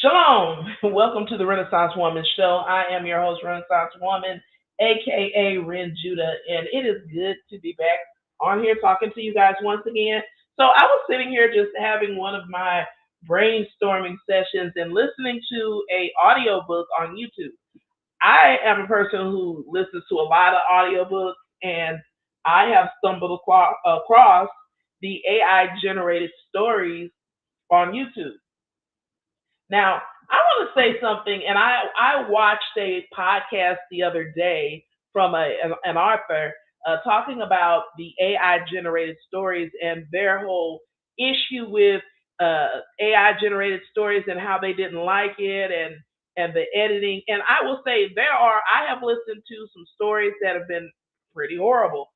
Shalom. Welcome to the Renaissance Woman Show. I am your host, Renaissance Woman, aka Ren Judah, and it is good to be back on here talking to you guys once again. So I was sitting here just having one of my brainstorming sessions and listening to a audiobook on YouTube. I am a person who listens to a lot of audiobooks, and I have stumbled across the AI generated stories on YouTube. Now, I want to say something, and I watched a podcast the other day from an author talking about the AI generated stories and their whole issue with AI generated stories and how they didn't like it and the editing. And I will say I have listened to some stories that have been pretty horrible.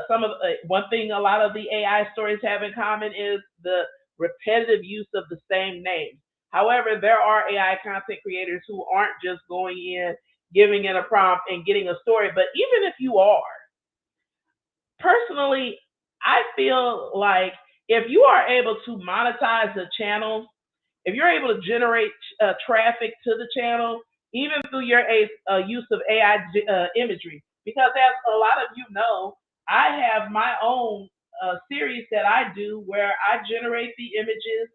Some of one thing a lot of the AI stories have in common is the repetitive use of the same name. However, there are AI content creators who aren't just going in, giving it a prompt, and getting a story. But even if you are, personally, I feel like if you are able to monetize the channel, if you're able to generate traffic to the channel, even through your use of AI imagery, because as a lot of you know, I have my own series that I do where I generate the images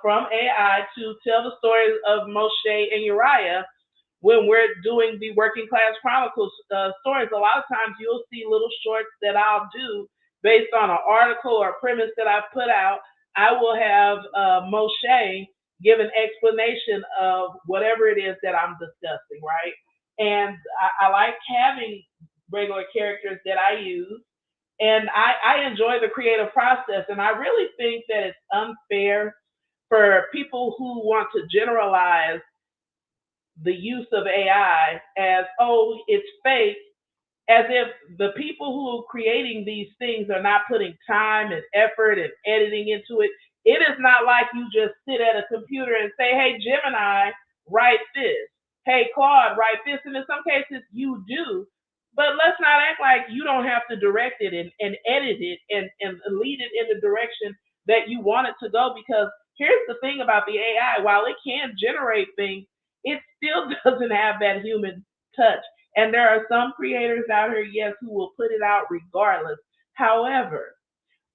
from AI to tell the stories of Moshe and Uriah when we're doing the Working Class Chronicles stories. A lot of times you'll see little shorts that I'll do based on an article or premise that I've put out. I will have Moshe give an explanation of whatever it is that I'm discussing, right? And I like having regular characters that I use. And I enjoy the creative process. And I really think that it's unfair for people who want to generalize the use of AI as, oh, it's fake, as if the people who are creating these things are not putting time and effort and editing into it. It is not like you just sit at a computer and say, hey, Gemini, write this. Hey, Claude, write this. And in some cases, you do. But let's not act like you don't have to direct it and edit it and lead it in the direction that you want it to go. Because here's the thing about the AI, while it can generate things, it still doesn't have that human touch. And there are some creators out here, yes, who will put it out regardless. However,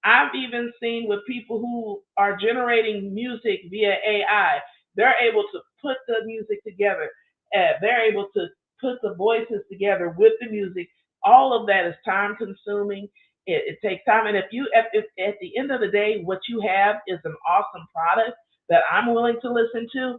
I've even seen with people who are generating music via AI, they're able to put the music together. They're able to put the voices together with the music. All of that is time consuming. It takes time. And if at the end of the day, what you have is an awesome product that I'm willing to listen to,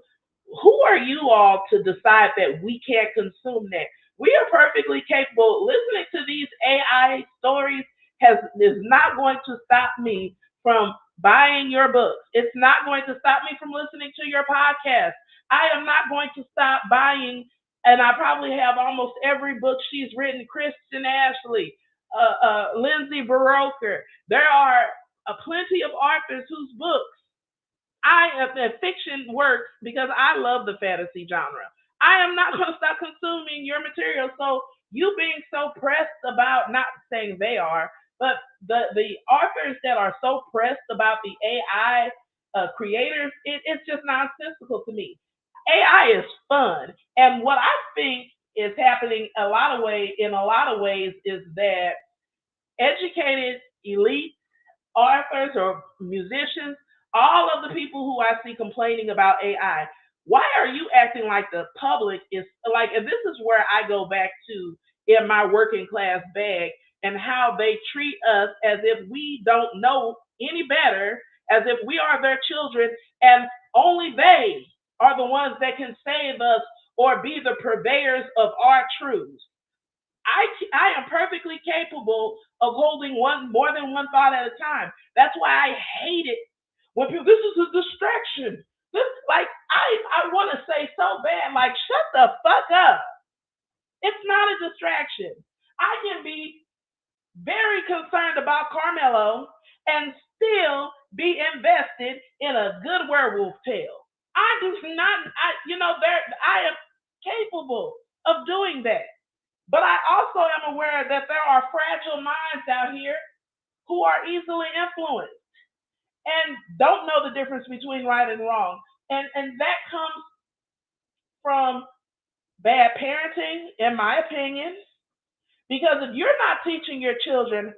who are you all to decide that we can't consume that? We are perfectly capable. Listening to these AI stories is not going to stop me from buying your books. It's not going to stop me from listening to your podcast. I am not going to stop buying, and I probably have almost every book she's written. Kristen Ashley, Lindsay Baroker. There are plenty of authors whose books I am fiction works because I love the fantasy genre. I am not going to stop consuming your material. So you being so pressed about, not saying they are, but the authors that are so pressed about the AI creators, it's just nonsensical to me. AI is fun, and what I think is happening in a lot of ways is that educated elite authors or musicians, all of the people who I see complaining about AI, why are you acting like the public is like, and this is where I go back to in my working class bag and how they treat us as if we don't know any better, as if we are their children and only they are the ones that can save us or be the purveyors of our truths. I am perfectly capable of holding one more than one thought at a time. That's why I hate it when people, this is a distraction. This, like, I want to say so bad, like, shut the fuck up. It's not a distraction. I can be very concerned about Carmelo and still be invested in a good werewolf tale. I do not, I am capable of doing that. But I also am aware that there are fragile minds out here who are easily influenced and don't know the difference between right and wrong. And that comes from bad parenting, in my opinion, because if you're not teaching your children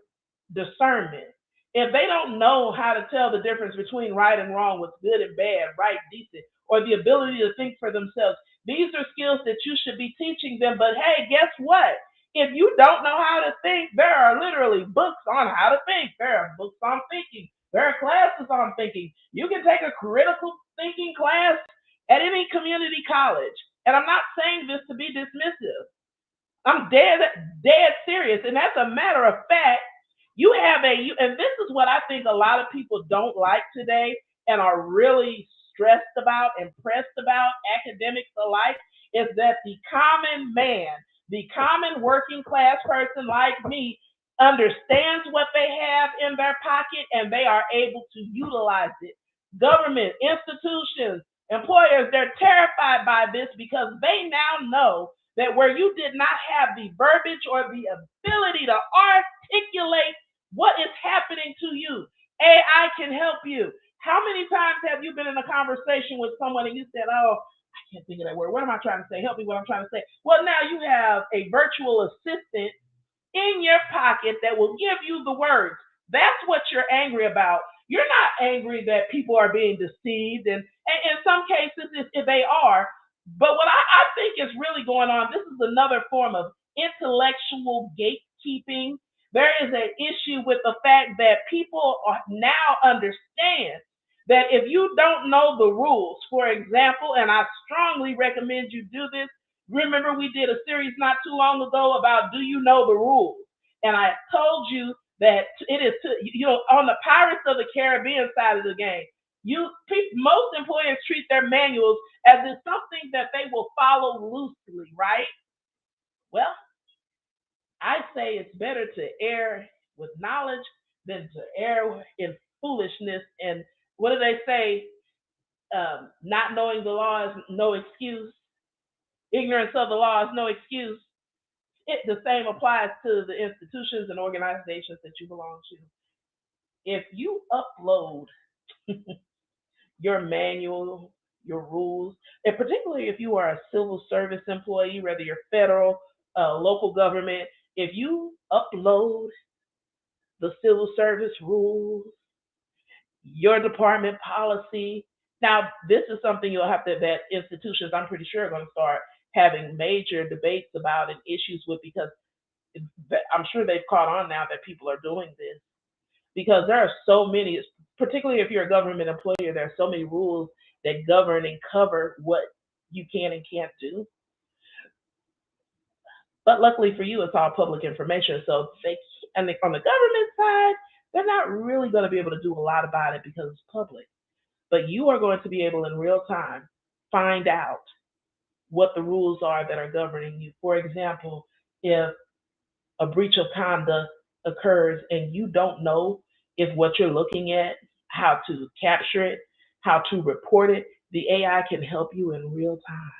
discernment, if they don't know how to tell the difference between right and wrong, what's good and bad, right, decent, or the ability to think for themselves, these are skills that you should be teaching them. But hey, guess what? If you don't know how to think, there are literally books on how to think. There are books on thinking. There are classes on thinking. You can take a critical thinking class at any community college. And I'm not saying this to be dismissive. I'm dead serious. And as a matter of fact, and this is what I think a lot of people don't like today and are really stressed about and pressed about, academics alike, is that the common man, the common working class person like me, understands what they have in their pocket and they are able to utilize it. Government, institutions, employers, they're terrified by this because they now know that where you did not have the verbiage or the ability to articulate what is happening to you, AI can help you. How many times have you been in a conversation with someone and you said, oh, I can't think of that word. What am I trying to say? Help me what I'm trying to say. Well, now you have a virtual assistant in your pocket that will give you the words. That's what you're angry about. You're not angry that people are being deceived, and in some cases, if they are. But what I think is really going on, this is another form of intellectual gatekeeping. There is an issue with the fact that people now understand that if you don't know the rules, for example, and I strongly recommend you do this. Remember, we did a series not too long ago about do you know the rules? And I told you that it is, on the Pirates of the Caribbean side of the game, most employers treat their manuals as if something that they will follow loosely, right? Well, I say it's better to err with knowledge than to err in foolishness. And what do they say? Not knowing the law is no excuse. Ignorance of the law is no excuse. The same applies to the institutions and organizations that you belong to. If you upload your manual, your rules, and particularly if you are a civil service employee, whether you're federal, local government, if you upload the civil service rules, your department policy, now this is something that institutions, I'm pretty sure, are going to start having major debates about and issues with, because I'm sure they've caught on now that people are doing this, because there are so many, particularly if you're a government employer, there are so many rules that govern and cover what you can and can't do. But luckily for you, it's all public information. So on the government side, they're not really going to be able to do a lot about it because it's public. But you are going to be able in real time find out what the rules are that are governing you. For example, if a breach of conduct occurs and you don't know if what you're looking at, how to capture it, how to report it, the AI can help you in real time.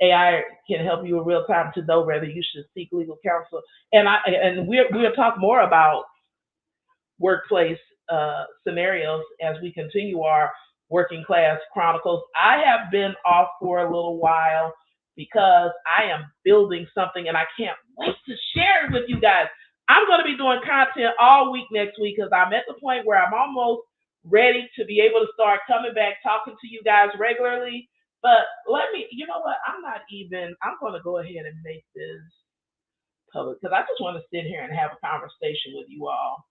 AI can help you in real time to know whether you should seek legal counsel. And we'll talk more about workplace scenarios as we continue our working class chronicles. I have been off for a little while because I am building something and I can't wait to share it with you guys. I'm going to be doing content all week next week because I'm at the point where I'm almost ready to be able to start coming back talking to you guys regularly. But you know what? I'm going to go ahead and make this public because I just want to sit here and have a conversation with you all.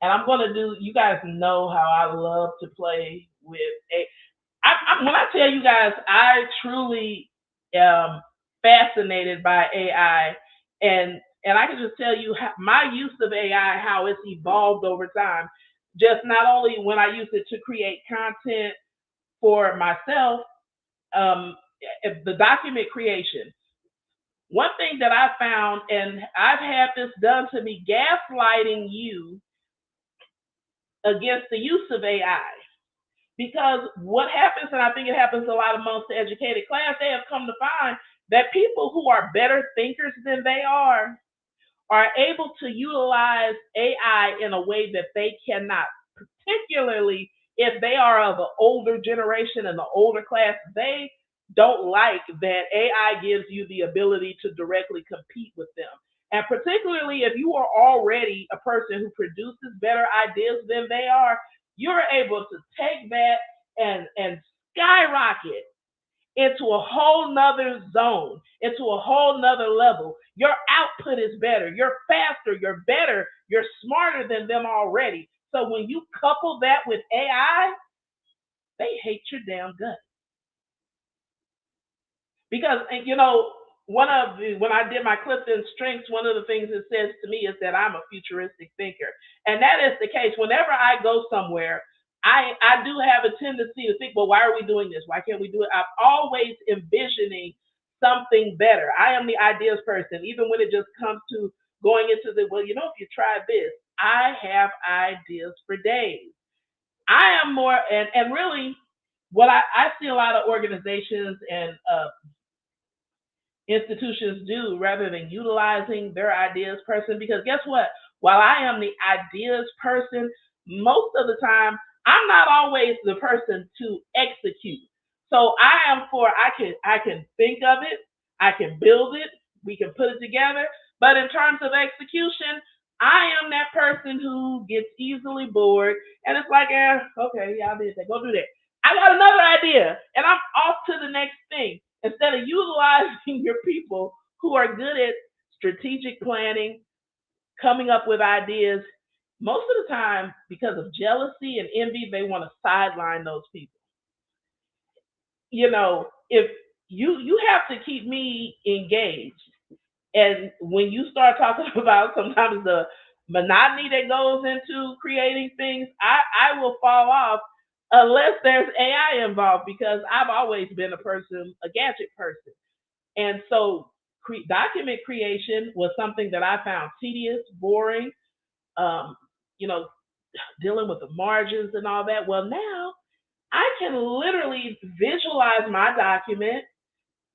And I'm going to you guys know how I love to play with when I tell you guys, I truly am fascinated by AI, and I can just tell you my use of AI, how it's evolved over time. Just not only when I use it to create content for myself, the document creation. One thing that I found, and I've had this done to me, gaslighting you against the use of AI. Because what happens, and I think it happens a lot amongst the educated class, they have come to find that people who are better thinkers than they are able to utilize AI in a way that they cannot, particularly if they are of an older generation and the older class, they don't like that AI gives you the ability to directly compete with them. And particularly if you are already a person who produces better ideas than they are, you're able to take that and skyrocket into a whole nother zone, into a whole nother level. Your output is better, you're faster, you're better, you're smarter than them already. So when you couple that with AI, they hate your damn guts. Because one of the when I did my Clifton Strengths, one of the things it says to me is that I'm a futuristic thinker, and that is the case. Whenever I go somewhere, I do have a tendency to think, well, why are we doing this? Why can't we do it? I'm always envisioning something better. I am the ideas person, even when it just comes to going into the well, if you try this, I have ideas for days. I am more and really what I see a lot of organizations and institutions do rather than utilizing their ideas person. Because guess what? While I am the ideas person, most of the time I'm not always the person to execute. So I am for I can think of it, I can build it, we can put it together. But in terms of execution, I am that person who gets easily bored and it's like, okay, yeah, I did that. Go do that. I got another idea and I'm off to the next thing instead of utilizing your people who are good at strategic planning, coming up with ideas, most of the time, because of jealousy and envy, they want to sideline those people. If you have to keep me engaged, and when you start talking about sometimes the monotony that goes into creating things, I will fall off unless there's AI involved because I've always been a gadget person. And so document creation was something that I found tedious, boring, um, you know, dealing with the margins and all that. Well, now I can literally visualize my document,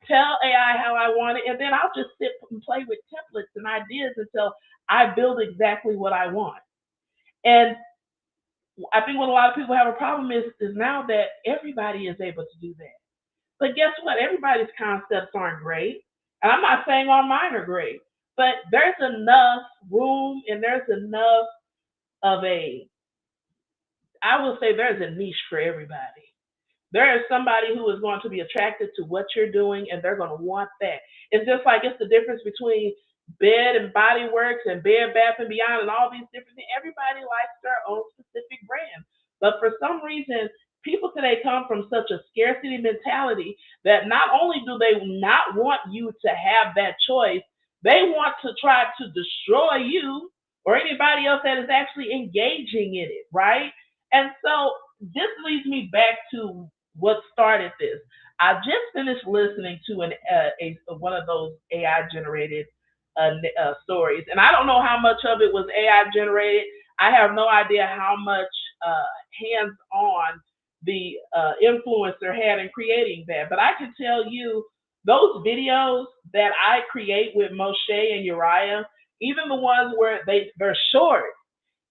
tell AI how I want it, and then I'll just sit and play with templates and ideas until I build exactly what I want. And I think what a lot of people have a problem is now that everybody is able to do that. But guess what? Everybody's concepts aren't great. And I'm not saying all mine are great, but there's enough room and there's enough of I will say there's a niche for everybody. There is somebody who is going to be attracted to what you're doing and they're going to want that. It's just like it's the difference between Bed and Body Works and Bed Bath and Beyond and all these different things. Everybody likes their own specific brand. But for some reason, people today come from such a scarcity mentality that not only do they not want you to have that choice, they want to try to destroy you or anybody else that is actually engaging in it, right? And so this leads me back to what started this. I just finished listening to one of those AI generated stories, and I don't know how much of it was AI generated. I have no idea how much hands on the influencer had in creating that, but I can tell you those videos that I create with Moshe and Uriah, even the ones where they're short,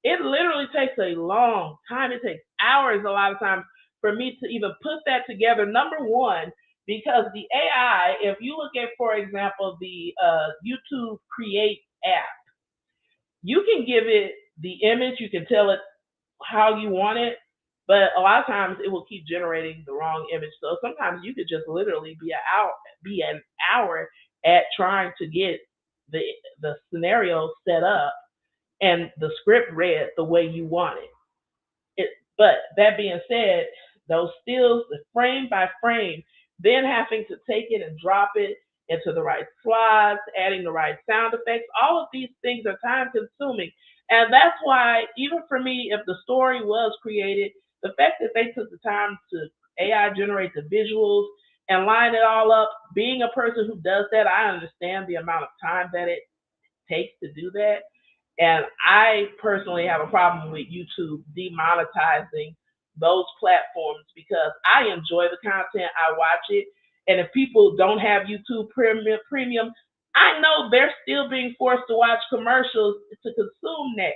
it literally takes a long time. It takes hours a lot of times for me to even put that together. Number one, because the AI, if you look at, for example, the YouTube Create app, you can give it the image, you can tell it how you want it, but a lot of times it will keep generating the wrong image. So sometimes you could just literally be an hour at trying to get the scenario set up and the script read the way you want it. But that being said, those stills, the frame by frame, then having to take it and drop it into the right slots, adding the right sound effects, all of these things are time consuming. And that's why, even for me, if the story was created, the fact that they took the time to AI generate the visuals and line it all up, being a person who does that, I understand the amount of time that it takes to do that. And I personally have a problem with YouTube demonetizing those platforms because I enjoy the content, I watch it. And if people don't have YouTube premium, I know they're still being forced to watch commercials to consume that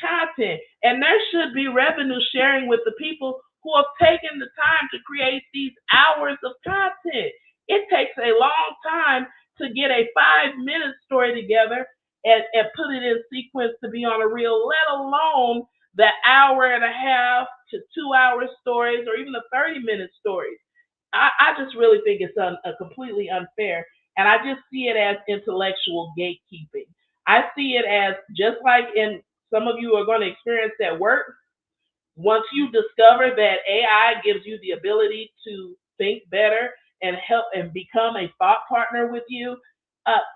content. And there should be revenue sharing with the people who have taken the time to create these hours of content. It takes a long time to get a 5 minute story together and put it in sequence to be on a reel, let alone the hour and a half to 2 hour stories or even the 30 minute stories. I just really think it's completely unfair. And I just see it as intellectual gatekeeping. I see it as just like in some of you are going to experience at work. Once you discover that AI gives you the ability to think better and help and become a thought partner with you,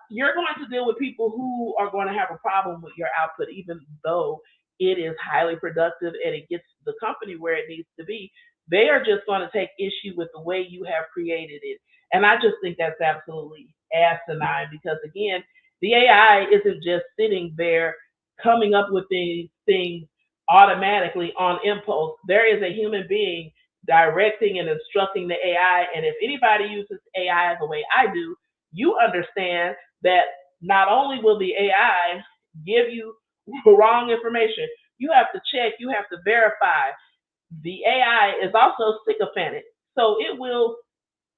you're going to deal with people who are going to have a problem with your output, even though it is highly productive and it gets the company where it needs to be. They are just going to take issue with the way you have created it. And I just think that's absolutely asinine because, again, the AI isn't just sitting there coming up with these things automatically on impulse. There is a human being directing and instructing the AI. And if anybody uses AI the way I do, you understand that not only will the AI give you wrong information, you have to check, you have to verify. The AI is also sycophantic. So it will,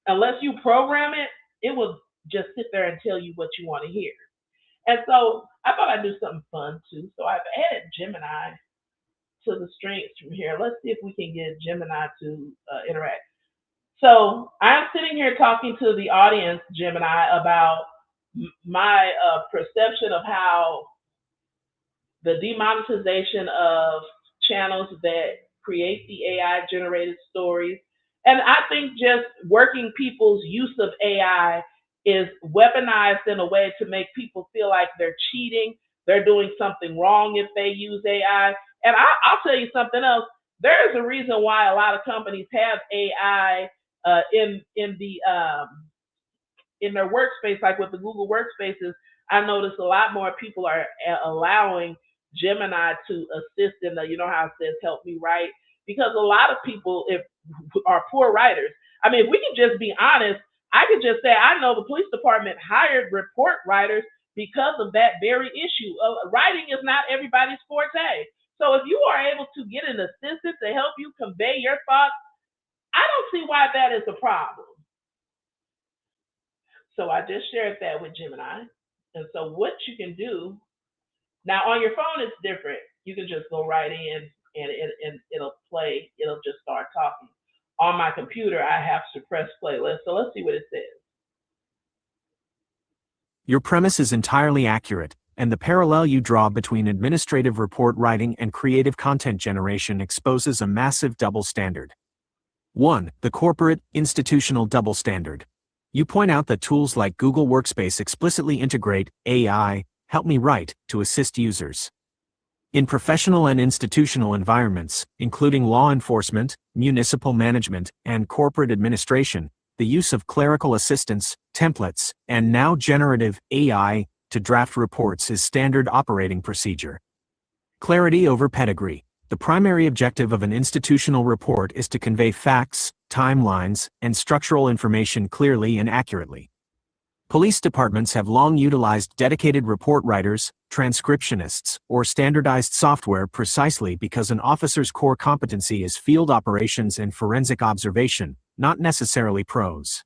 unless you program it, it will just sit there and tell you what you want to hear. And so I thought I'd do something fun too. So I've added Gemini to the strings from here. Let's see if we can get Gemini to interact. So I'm sitting here talking to the audience, Gemini, about my perception of how the demonetization of channels that create the AI generated stories. And I think just working people's use of AI is weaponized in a way to make people feel like they're cheating, they're doing something wrong if they use AI. And I'll tell you something else. There is a reason why a lot of companies have AI in their workspace, like with the Google workspaces. I noticed a lot more people are allowing Gemini to assist in the, you know how it says, help me write, because a lot of people are poor writers. I mean, if we can just be honest, I could just say, I know the police department hired report writers because of that very issue. Writing is not everybody's forte. So if you are able to get an assistant to help you convey your thoughts, I don't see why that is a problem. So I just shared that with Gemini. And so what you can do, now on your phone it's different. You can just go right in and it'll play, it'll just start talking. On my computer, I have to press play. So let's see what it says. Your premise is entirely accurate, and the parallel you draw between administrative report writing and creative content generation exposes a massive double standard. 1. The corporate, institutional double standard. You point out that tools like Google Workspace explicitly integrate AI, help me write, to assist users. In professional and institutional environments, including law enforcement, municipal management, and corporate administration, the use of clerical assistance, templates, and now generative AI to draft reports is standard operating procedure. Clarity over pedigree. The primary objective of an institutional report is to convey facts, timelines, and structural information clearly and accurately. Police departments have long utilized dedicated report writers, transcriptionists, or standardized software precisely because an officer's core competency is field operations and forensic observation, not necessarily prose.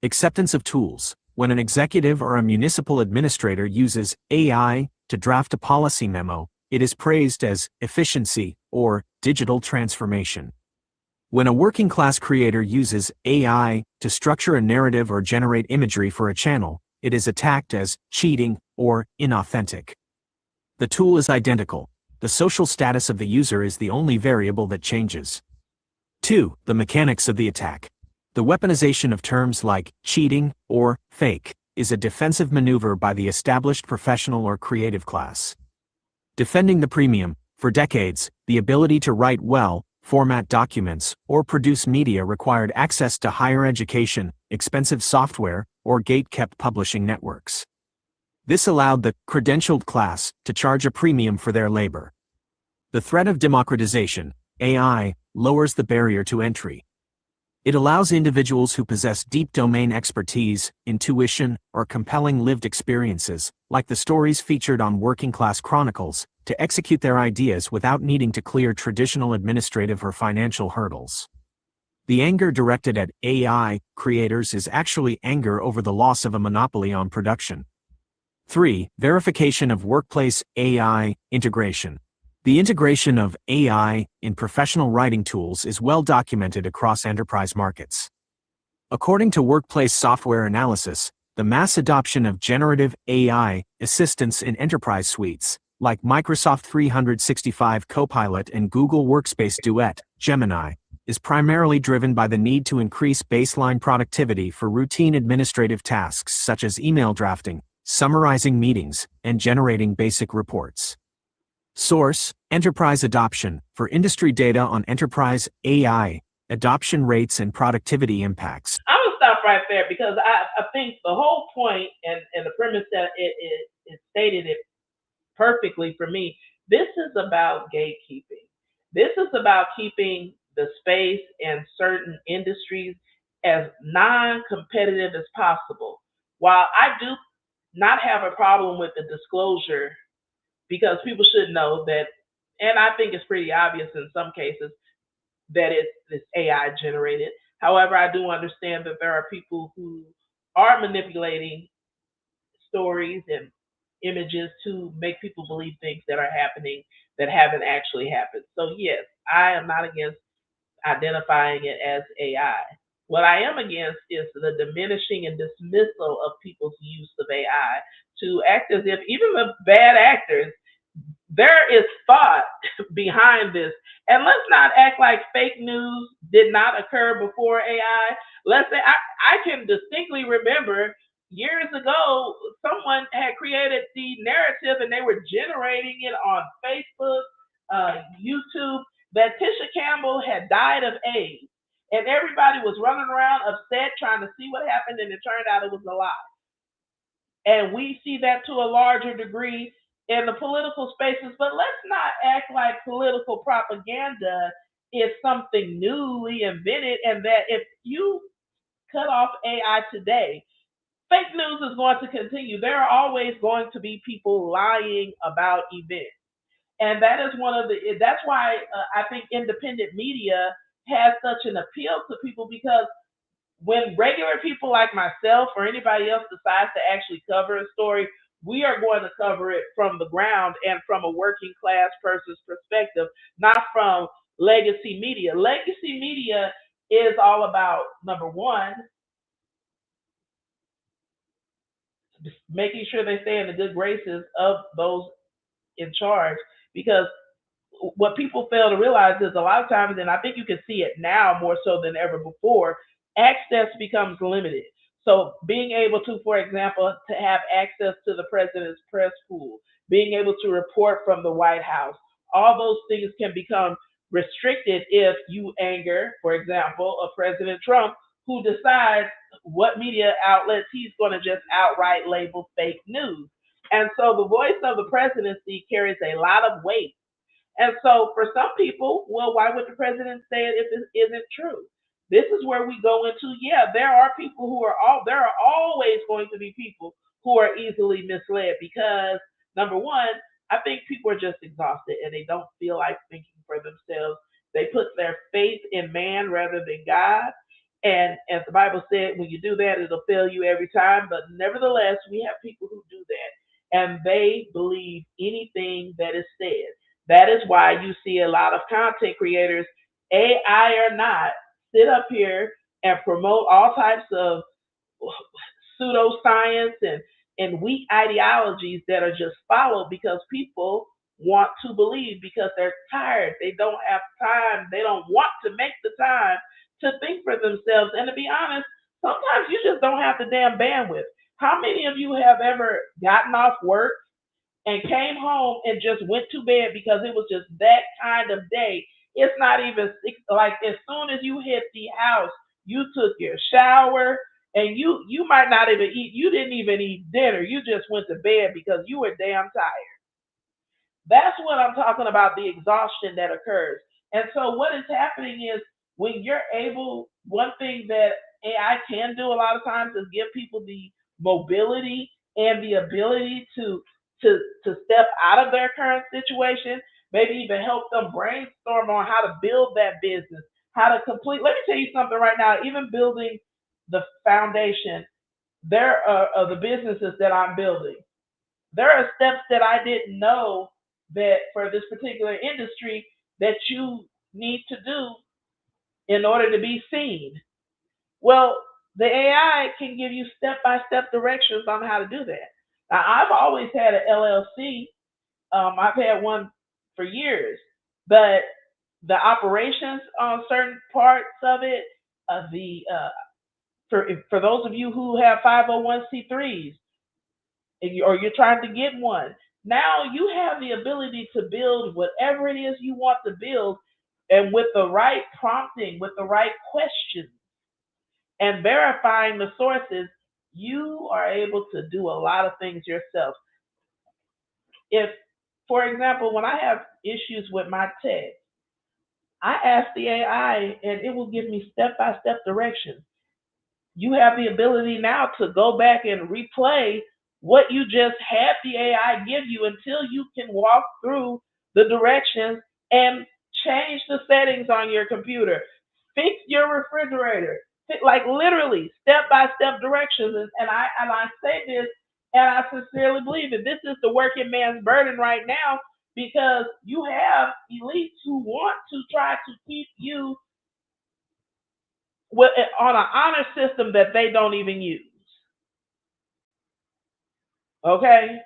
Acceptance of tools. When an executive or a municipal administrator uses AI to draft a policy memo, it is praised as efficiency or digital transformation. When a working-class creator uses AI to structure a narrative or generate imagery for a channel, it is attacked as cheating or inauthentic. The tool is identical. The social status of the user is the only variable that changes. 2. The mechanics of the attack. The weaponization of terms like cheating or fake is a defensive maneuver by the established professional or creative class. Defending the premium. For decades, the ability to write well, format documents, or produce media required access to higher education, expensive software, or gate-kept publishing networks. This allowed the credentialed class to charge a premium for their labor. The threat of democratization, AI, lowers the barrier to entry. It allows individuals who possess deep domain expertise, intuition, or compelling lived experiences, like the stories featured on Working Class Chronicles, to execute their ideas without needing to clear traditional administrative or financial hurdles. The anger directed at AI creators is actually anger over the loss of a monopoly on production. 3. Verification of workplace AI integration. The integration of AI in professional writing tools is well documented across enterprise markets. According to Workplace Software Analysis, the mass adoption of generative AI assistants in enterprise suites, like Microsoft 365 Copilot and Google Workspace Duet, Gemini, is primarily driven by the need to increase baseline productivity for routine administrative tasks such as email drafting, summarizing meetings, and generating basic reports. Source: Enterprise Adoption, for industry data on enterprise AI adoption rates and productivity impacts. I'm gonna stop right there because I think the whole point and the premise that it stated it perfectly for me. This is about gatekeeping. This is about keeping the space in certain industries as non-competitive as possible. While I do not have a problem with the disclosure, because people should know that, and I think it's pretty obvious in some cases that it's AI generated. However, I do understand that there are people who are manipulating stories and images to make people believe things that are happening that haven't actually happened. So yes, I am not against identifying it as AI. What I am against is the diminishing and dismissal of people's use of AI to act as if even the bad actors, there is thought behind this. And let's not act like fake news did not occur before AI. Let's say I can distinctly remember years ago, someone had created the narrative and they were generating it on Facebook, YouTube, that Tisha Campbell had died of AIDS. And everybody was running around upset trying to see what happened, and it turned out it was a lie. And we see that to a larger degree in the political spaces, but let's not act like political propaganda is something newly invented, and that if you cut off AI today, fake news is going to continue. There are always going to be people lying about events. And that is that's why I think independent media has such an appeal to people, because when regular people like myself or anybody else decides to actually cover a story, we are going to cover it from the ground and from a working class person's perspective, not from legacy media. Legacy media is all about, number one, making sure they stay in the good graces of those in charge, because what people fail to realize is a lot of times, and I think you can see it now more so than ever before, access becomes limited. So being able to, for example, to have access to the president's press pool, being able to report from the White House, all those things can become restricted if you anger, for example, a President Trump who decides what media outlets he's going to just outright label fake news. And so the voice of the presidency carries a lot of weight. And so for some people, well, why would the president say it if it isn't true? This is where we go into, yeah, there are people who are there are always going to be people who are easily misled because, number one, I think people are just exhausted and they don't feel like thinking for themselves. They put their faith in man rather than God. And as the Bible said, when you do that, it'll fail you every time. But nevertheless, we have people who do that and they believe anything that is said. That is why you see a lot of content creators, AI or not, sit up here and promote all types of pseudoscience and weak ideologies that are just followed because people want to believe, because they're tired. They don't have time. They don't want to make the time to think for themselves. And to be honest, sometimes you just don't have the damn bandwidth. How many of you have ever gotten off work and came home and just went to bed because it was just that kind of day? It's not even like as soon as you hit the house, you took your shower and you might not even eat. You didn't even eat dinner. You just went to bed because you were damn tired. That's what I'm talking about, the exhaustion that occurs. And so what is happening is when you're able, one thing that AI can do a lot of times is give people the mobility and the ability to to step out of their current situation, maybe even help them brainstorm on how to build that business, how to complete. Let me tell you something right now, even building the foundation, there are of the businesses that I'm building. There are steps that I didn't know that for this particular industry that you need to do in order to be seen. Well, the AI can give you step by step directions on how to do that. Now, I've always had an LLC. I've had one for years, but the operations on certain parts of it, the for those of you who have 501c3s, or you're trying to get one, now you have the ability to build whatever it is you want to build, and with the right prompting, with the right questions, and verifying the sources, you are able to do a lot of things yourself. If, for example, when I have issues with my text, I ask the AI and it will give me step by step directions. You have the ability now to go back and replay what you just had the AI give you until you can walk through the directions and change the settings on your computer, fix your refrigerator, like literally step by step directions. And I say this and I sincerely believe it. This is the working man's burden right now because you have elites who want to try to keep you on an honor system that they don't even use. Okay?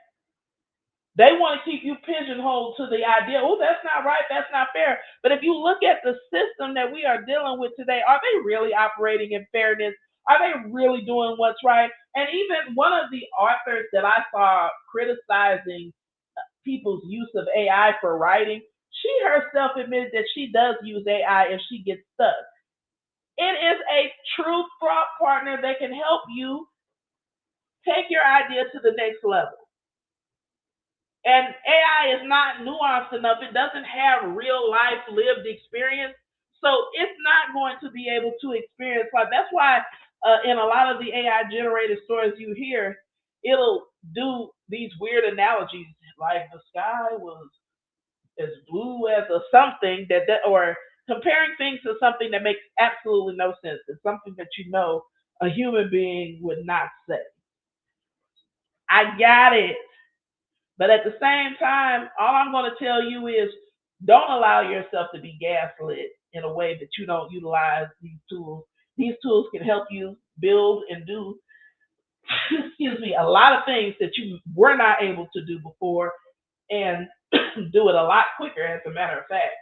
They want to keep you pigeonholed to the idea, oh, that's not right, that's not fair. But if you look at the system that we are dealing with today, are they really operating in fairness? Are they really doing what's right? And even one of the authors that I saw criticizing people's use of AI for writing, she herself admitted that she does use AI if she gets stuck. It is a true thought partner that can help you take your idea to the next level. And AI is not nuanced enough. It doesn't have real life lived experience. So it's not going to be able to experience life. That's why in a lot of the AI generated stories you hear, it'll do these weird analogies like the sky was as blue as a something or comparing things to something that makes absolutely no sense. It's something that a human being would not say. I got it. But at the same time, all I'm going to tell you is don't allow yourself to be gaslit in a way that you don't utilize these tools. These tools can help you build and do, excuse me, a lot of things that you were not able to do before and do it a lot quicker, as a matter of fact.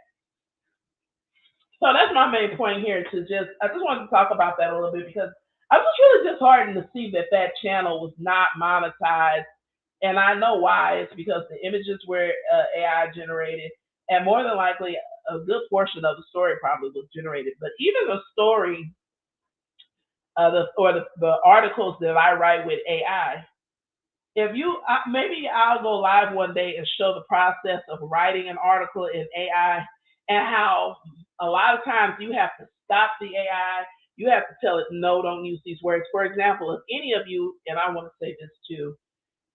So that's my main point here I just wanted to talk about that a little bit because I was really disheartened to see that that channel was not monetized, and I know why. It's because the images were AI generated, and more than likely, a good portion of the story probably was generated. But even the story, the articles that I write with AI, if you maybe I'll go live one day and show the process of writing an article in AI and how a lot of times you have to stop the AI. You have to tell it, no, don't use these words. For example, if any of you, and I want to say this too,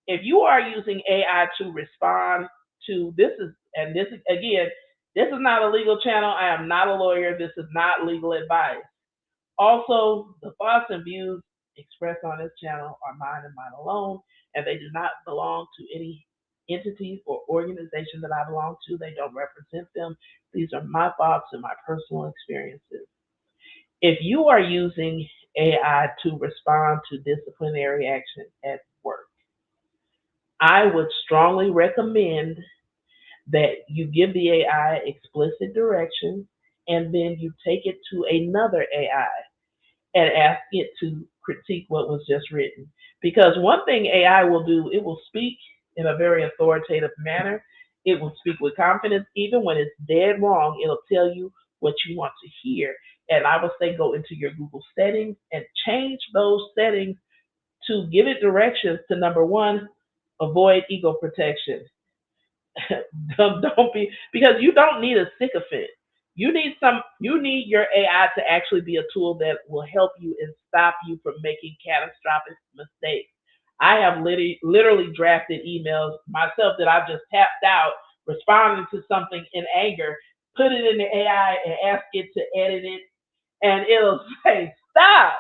if you are using AI to respond to this is again, this is not a legal channel. I am not a lawyer. This is not legal advice. Also, the thoughts and views expressed on this channel are mine and mine alone, and they do not belong to any entities or organization that I belong to. They don't represent them. These are my thoughts and my personal experiences. If you are using AI to respond to disciplinary action at work, I would strongly recommend that you give the AI explicit directions and then you take it to another AI and ask it to critique what was just written. Because one thing AI will do, it will speak in a very authoritative manner. It will speak with confidence. Even when it's dead wrong, it'll tell you what you want to hear. And I would say go into your Google settings and change those settings to give it directions to number one, avoid ego protection. Don't be, because you don't need a sycophant. You need your AI to actually be a tool that will help you and stop you from making catastrophic mistakes. I have literally drafted emails myself that I've just tapped out, responding to something in anger, put it in the AI and ask it to edit it, and it'll say, stop,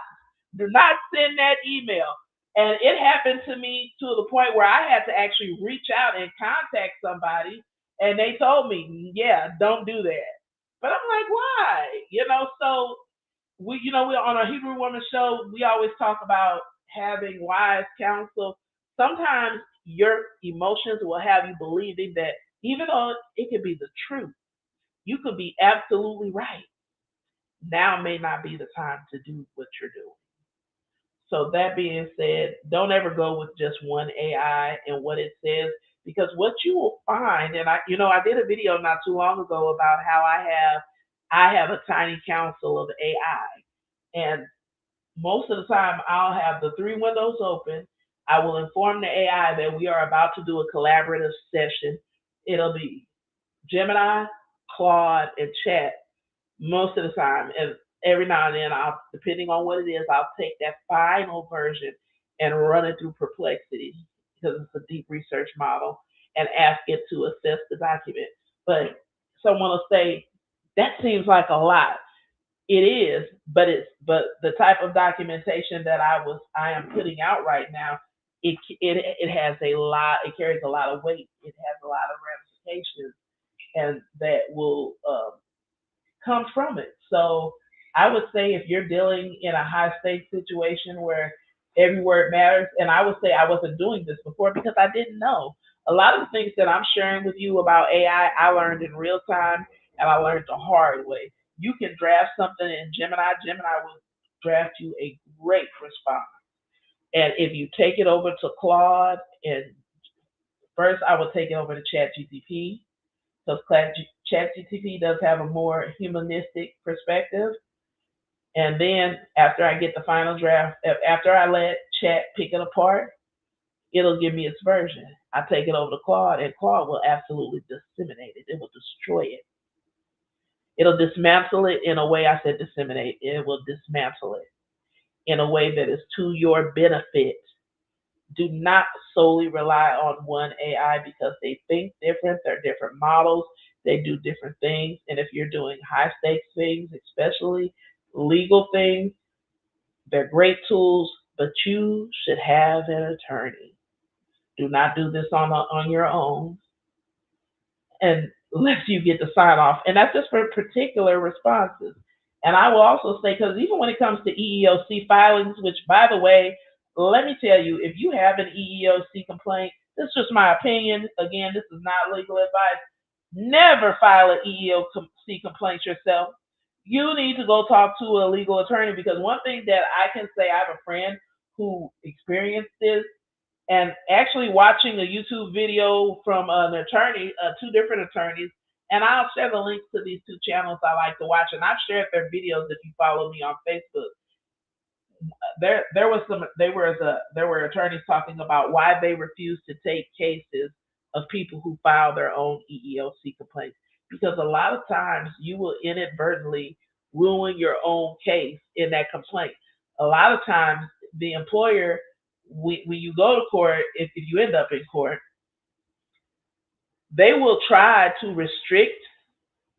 do not send that email. And it happened to me to the point where I had to actually reach out and contact somebody, and they told me, yeah, don't do that. But I'm like, why? So we on a Hebrew Woman show, we always talk about having wise counsel. Sometimes your emotions will have you believing that even though it could be the truth, you could be absolutely right. Now may not be the time to do what you're doing. So that being said, don't ever go with just one AI and what it says, because what you will find, and I did a video not too long ago about how I have a tiny council of AI, and most of the time I'll have the three windows open. I will inform the AI that we are about to do a collaborative session. It'll be Gemini, Claude, and Chat most of the time. And every now and then, depending on what it is, I'll take that final version and run it through Perplexity, because it's a deep research model, and ask it to assess the document. But someone will say, that seems like a lot. It is, but the type of documentation that I am putting out right now, it has a lot. It carries a lot of weight. It has a lot of ramifications, and that will come from it. So I would say, if you're dealing in a high stakes situation where every word matters, and I would say I wasn't doing this before because I didn't know. A lot of the things that I'm sharing with you about AI, I learned in real time, and I learned the hard way. You can draft something in Gemini. Gemini will draft you a great response. And if you take it over to Claude, and first I would take it over to ChatGPT, because ChatGPT does have a more humanistic perspective. And then after I get the final draft, after I let Chat pick it apart, it'll give me its version. I take it over to Claude, and Claude will absolutely disseminate it. It will destroy it. It'll dismantle it in a way. I said disseminate. It will dismantle it in a way that is to your benefit. Do not solely rely on one AI, because they think different. They're different models. They do different things. And if you're doing high stakes things, especially legal things, they're great tools, but you should have an attorney. Do not do this on your own, and unless you get the sign off. And that's just for particular responses. And I will also say, because even when it comes to EEOC filings, which, by the way, let me tell you, if you have an EEOC complaint, this is just my opinion. Again, this is not legal advice. Never file an EEOC complaint yourself. You need to go talk to a legal attorney, because one thing that I can say, I have a friend who experienced this, and actually watching a YouTube video from an attorney, two different attorneys, and I'll share the links to these two channels I like to watch, and I've shared their videos if you follow me on Facebook. There were attorneys talking about why they refuse to take cases of people who file their own EEOC complaints, because a lot of times you will inadvertently ruin your own case in that complaint. A lot of times the employer, when you go to court, if you end up in court, they will try to restrict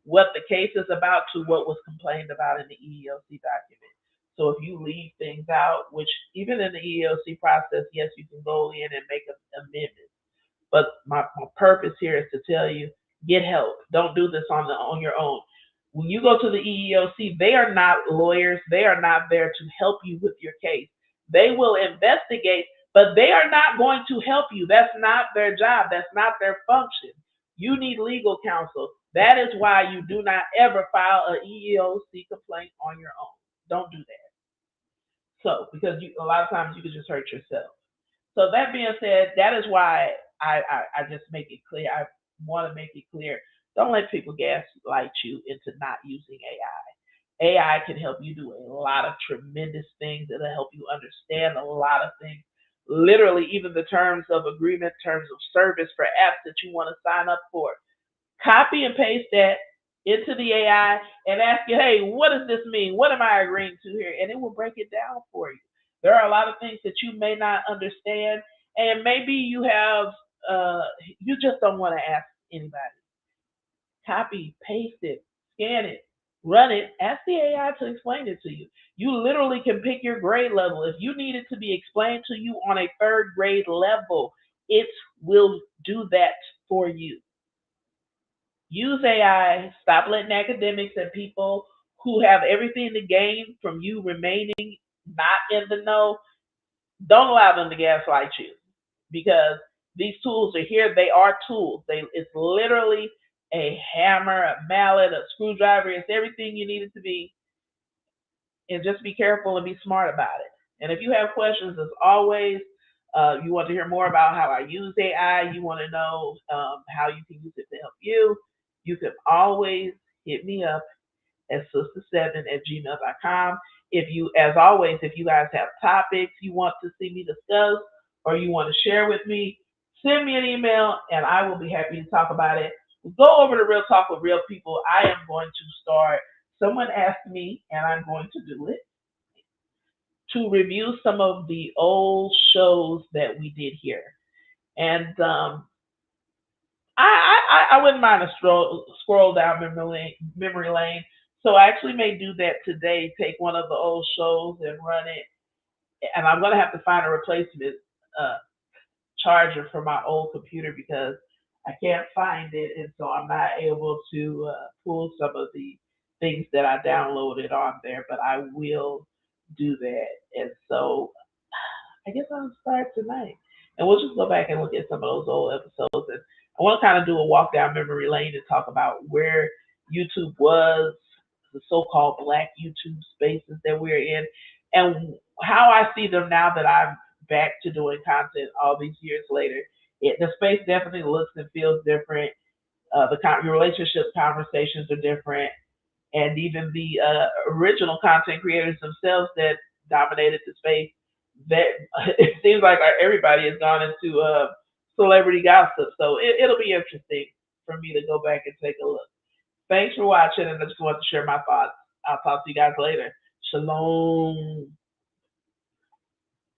what the case is about to what was complained about in the EEOC document. So if you leave things out, which even in the EEOC process, yes, you can go in and make amendments. But my purpose here is to tell you, get help. Don't do this on your own. When you go to the EEOC, they are not lawyers. They are not there to help you with your case. They will investigate, but they are not going to help you. That's not their job. That's not their function. You need legal counsel. That is why you do not ever file an EEOC complaint on your own. Don't do that. So, because a lot of times you can just hurt yourself. So that being said, that is why I just make it clear. I want to make it clear. Don't let people gaslight you into not using AI. AI can help you do a lot of tremendous things. It'll help you understand a lot of things. Literally, even the terms of agreement, terms of service for apps that you want to sign up for. Copy and paste that into the AI and ask it, hey, what does this mean? What am I agreeing to here? And it will break it down for you. There are a lot of things that you may not understand, And maybe you have, you just don't want to ask anybody. Copy, paste it, scan it, run it, ask the AI to explain it to you. You literally can pick your grade level. If you need it to be explained to you on a third grade level, it will do that for you. Use AI, stop letting academics and people who have everything to gain from you remaining not in the know, don't allow them to gaslight you, because these tools are here. They are tools. It's literally a hammer, a mallet, a screwdriver. It's everything you need it to be. And just be careful and be smart about it. And if you have questions, as always, you want to hear more about how I use AI, you want to know how you can use it to help you can always hit me up at sister7@gmail.com. If you, as always, if you guys have topics you want to see me discuss or you want to share with me, send me an email and I will be happy to talk about it. Go over to Real Talk with Real People. I am going to start. Someone asked me, and I'm going to do it, to review some of the old shows that we did here. And I wouldn't mind a scroll down memory lane. So I actually may do that today. Take one of the old shows and run it, and I'm gonna have to find a replacement uh, charger for my old computer because I can't find it, and so I'm not able to pull some of the things that I downloaded on there. But I will do that, and so I guess I'll start tonight. And we'll just go back and look at some of those old episodes. And I want to kind of do a walk down memory lane and talk about where YouTube was, the so called black YouTube spaces that we're in, and how I see them now that I'm back to doing content all these years later. The space definitely looks and feels different. Your relationship conversations are different, and even the original content creators themselves that dominated the space, that it seems like everybody has gone into celebrity gossip. So it'll be interesting for me to go back and take a look. Thanks for watching, and I just want to share my thoughts. I'll talk to you guys later. Shalom.